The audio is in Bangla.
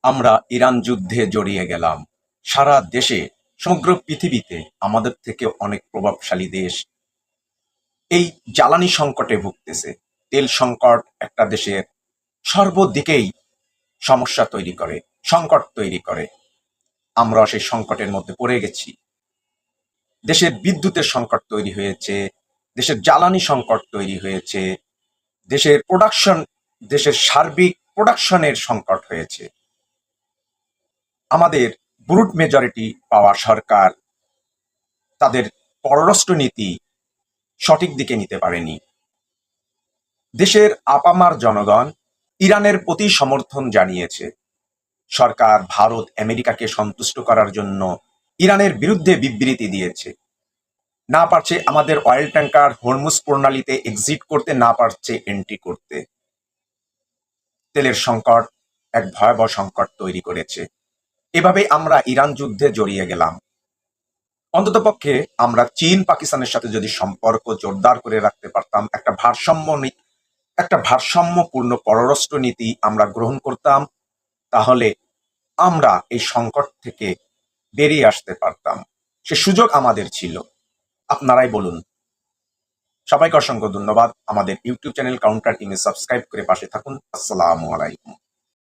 আমরা ইরান যুদ্ধে জড়িয়ে গেলাম। সারা দেশে, সমগ্র পৃথিবীতে আমাদের থেকে অনেক প্রভাবশালী দেশ এই জ্বালানি সংকটে ভুগতেছে। তেল সংকট একটা দেশের সর্বদিকেই সমস্যা তৈরি করে, সংকট তৈরি করে। আমরা সেই সংকটের মধ্যে পড়ে গেছি। দেশের বিদ্যুতের সংকট তৈরি হয়েছে, দেশের জ্বালানি সংকট তৈরি হয়েছে, দেশের সার্বিক প্রোডাকশনের সংকট হয়েছে। আমাদের ব্রুট মেজরিটি পাওয়া সরকার তাদের পররাষ্ট্রনীতি সঠিক দিকে নিতে পারেনি। দেশের আপামার জনগণ ইরানের প্রতি সমর্থন জানিয়েছে। সরকার ভারত আমেরিকাকে সন্তুষ্ট করার জন্য ইরানের বিরুদ্ধে বিবৃতি দিয়েছে। না পারছে আমাদের অয়েল ট্যাঙ্কার হরমুজ প্রণালীতে এক্সিট করতে, না পারছে এন্ট্রি করতে। তেলের সংকট এক ভয়াবহ সংকট তৈরি করেছে। এভাবে আমরা ইরান যুদ্ধে জড়িয়ে গেলাম। অন্ততপক্ষে আমরা চীন পাকিস্তানের সাথে যদি সম্পর্ক জোরদার করে রাখতে পারতাম, একটা ভারসাম্যপূর্ণ পররাষ্ট্র নীতি আমরা গ্রহণ করতাম, তাহলে আমরা এই সংকট থেকে বেরিয়ে আসতে পারতাম। সে সুযোগ আমাদের ছিল। আপনারাই বলুন। সবাইকে অসংখ্য ধন্যবাদ। আমাদের ইউটিউব চ্যানেল কাউন্টার টিমে সাবস্ক্রাইব করে পাশে থাকুন। আসসালামু আলাইকুম।